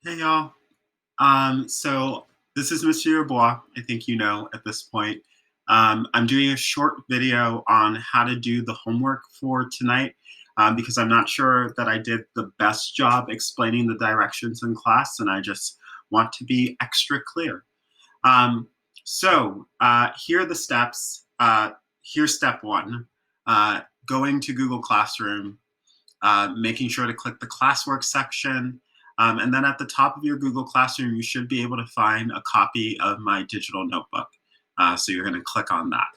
Hey y'all. So this is Mr. Yeboah. I think you know at this point. I'm doing a short video on how to do the homework for tonight because I'm not sure that I did the best job explaining the directions in class, and I just want to be extra clear. Here are the steps. Here's step one: going to Google Classroom, making sure to click the classwork section. And then at the top of your Google Classroom, you should be able to find a copy of my digital notebook. So you're going to click on that.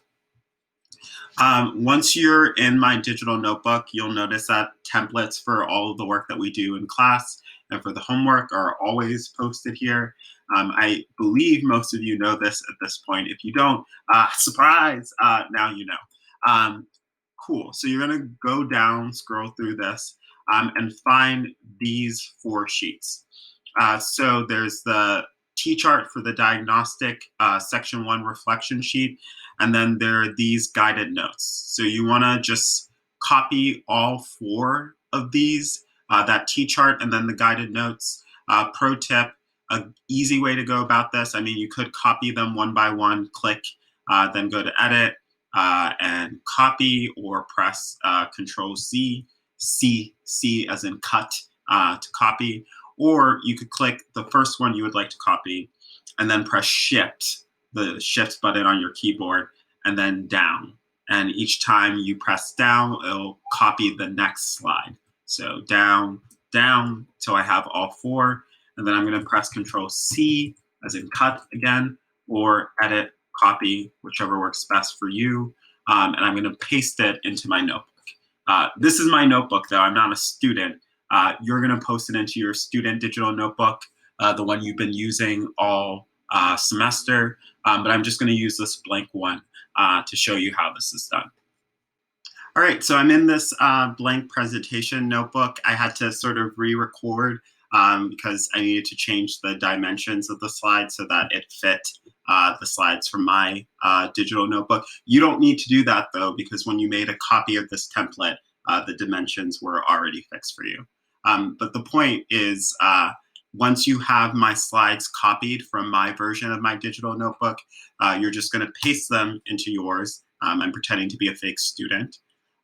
Once you're in my digital notebook, you'll notice that templates for all of the work that we do in class and for the homework are always posted here. I believe most of you know this at this point. If you don't, surprise, now you know. Cool. So you're going to go down, scroll through this, and find these 4 sheets. So there's the T-chart for the diagnostic section 1 reflection sheet, and then there are these guided notes. So you want to just copy all 4 of these, that T-chart and then the guided notes. Pro tip, an easy way to go about this, I mean, you could copy them one by one, click, then go to edit, and copy, or press Control C, C as in cut, to copy. Or you could click the first one you would like to copy and then press Shift, the Shift button on your keyboard, and then down. And each time you press down, it'll copy the next slide. So down, down, till I have all 4. And then I'm going to press Control C as in cut again, or edit, copy, whichever works best for you. And I'm going to paste it into my notebook. This is my notebook, though. I'm not a student. You're going to post it into your student digital notebook, the one you've been using all semester. But I'm just going to use this blank one to show you how this is done. All right, so I'm in this blank presentation notebook. I had to sort of re-record because I needed to change the dimensions of the slide so that it fit the slides from my digital notebook. You don't need to do that, though, because when you made a copy of this template, the dimensions were already fixed for you. But the point is, once you have my slides copied from my version of my digital notebook, you're just going to paste them into yours. I'm pretending to be a fake student.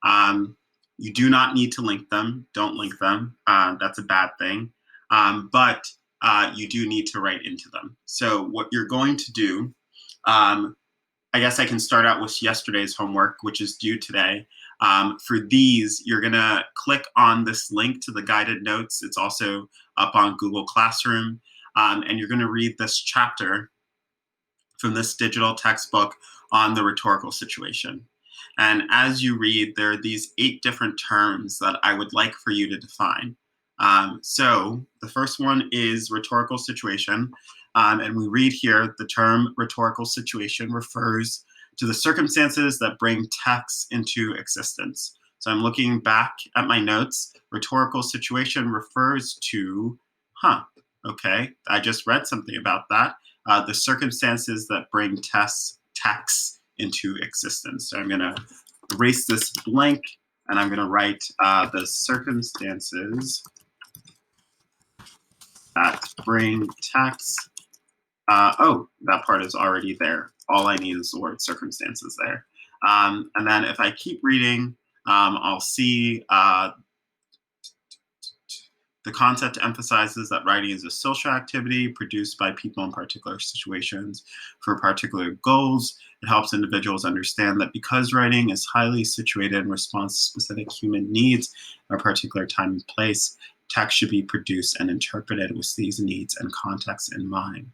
You do not need to link them. Don't link them. That's a bad thing. But you do need to write into them. So what you're going to do, I guess I can start out with yesterday's homework, which is due today. For these, you're going to click on this link to the guided notes. It's also up on Google Classroom. And you're going to read this chapter from this digital textbook on the rhetorical situation. And as you read, there are these 8 different terms that I would like for you to define. So the first one is rhetorical situation. And we read here, the term rhetorical situation refers to the circumstances that bring text into existence. So I'm looking back at my notes. Rhetorical situation refers to, okay, I just read something about that. The circumstances that bring text into existence. So I'm going to erase this blank, and I'm going to write the circumstances that bring text. Oh, that part is already there. All I need is the word circumstances there. And then if I keep reading, I'll see the concept emphasizes that writing is a social activity produced by people in particular situations for particular goals. It helps individuals understand that because writing is highly situated in response to specific human needs at a particular time and place, text should be produced and interpreted with these needs and contexts in mind.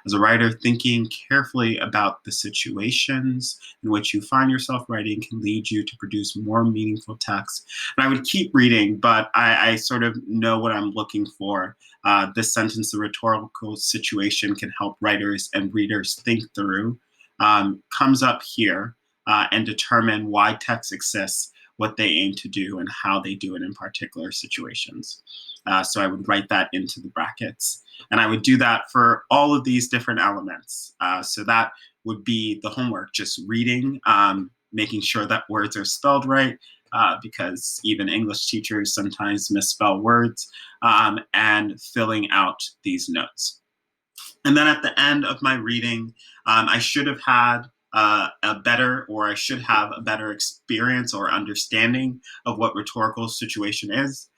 As a writer, thinking carefully about the situations in which you find yourself writing can lead you to produce more meaningful text. And I would keep reading, but I sort of know what I'm looking for. This sentence, the rhetorical situation can help writers and readers think through, comes up here and determine why text exists, what they aim to do, and how they do it in particular situations. So I would write that into the brackets. And I would do that for all of these different elements. So that would be the homework, just reading, making sure that words are spelled right, because even English teachers sometimes misspell words, and filling out these notes. And then at the end of my reading, I should have had I should have a better experience or understanding of what rhetorical situation is.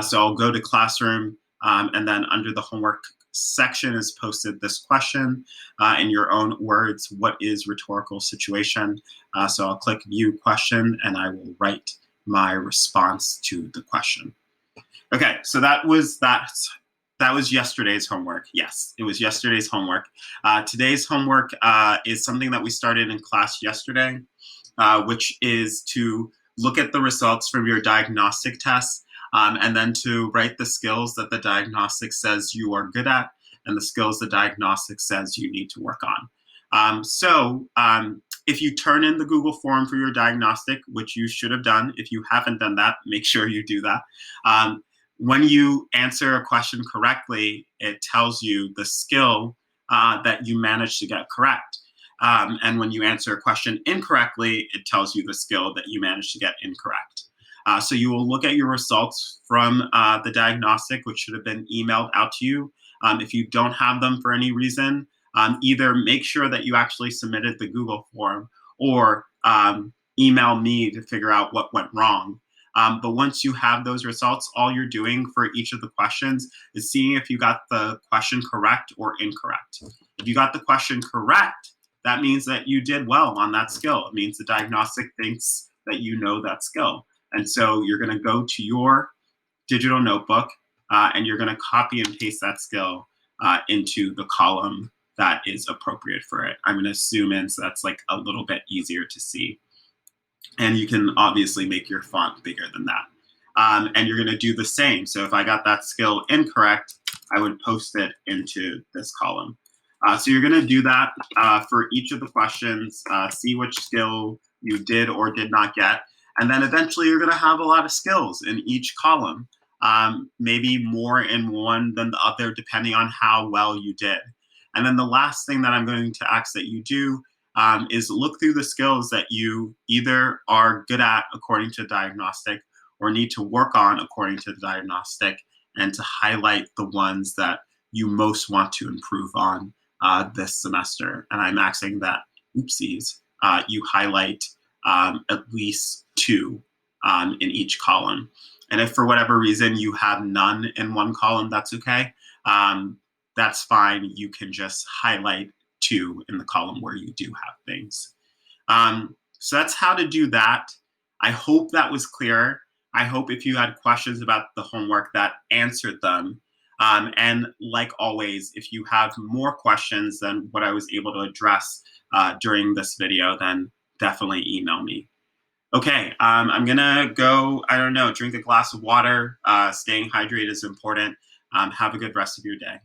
So I'll go to classroom, and then under the homework section is posted this question in your own words: what is rhetorical situation? So I'll click view question and I will write my response to the question. Okay, so that was that. That was yesterday's homework. Yes, it was yesterday's homework. Today's homework is something that we started in class yesterday, which is to look at the results from your diagnostic tests, and then to write the skills that the diagnostic says you are good at and the skills the diagnostic says you need to work on. If you turn in the Google form for your diagnostic, which you should have done, if you haven't done that, make sure you do that. When you answer a question correctly, it tells you the skill that you managed to get correct. And when you answer a question incorrectly, it tells you the skill that you managed to get incorrect. So you will look at your results from the diagnostic, which should have been emailed out to you. If you don't have them for any reason, either make sure that you actually submitted the Google form, or email me to figure out what went wrong. But once you have those results, all you're doing for each of the questions is seeing if you got the question correct or incorrect. If you got the question correct, that means that you did well on that skill. It means the diagnostic thinks that you know that skill. And so you're going to go to your digital notebook, and you're going to copy and paste that skill into the column that is appropriate for it. I'm going to zoom in so that's like a little bit easier to see. And you can obviously make your font bigger than that. And you're going to do the same. So if I got that skill incorrect, I would post it into this column. So you're going to do that for each of the questions, see which skill you did or did not get. And then eventually you're going to have a lot of skills in each column, maybe more in one than the other, depending on how well you did. And then the last thing that I'm going to ask that you do is look through the skills that you either are good at according to diagnostic or need to work on according to the diagnostic, and to highlight the ones that you most want to improve on this semester. And I'm asking that, oopsies, you highlight at least 2 in each column. And if for whatever reason you have none in one column, that's okay. That's fine. You can just highlight 2 in the column where you do have things. So that's how to do that. I hope that was clear. I hope if you had questions about the homework that answered them. And like always, if you have more questions than what I was able to address during this video, then definitely email me. Okay, I'm gonna go, I don't know, drink a glass of water. Staying hydrated is important. Have a good rest of your day.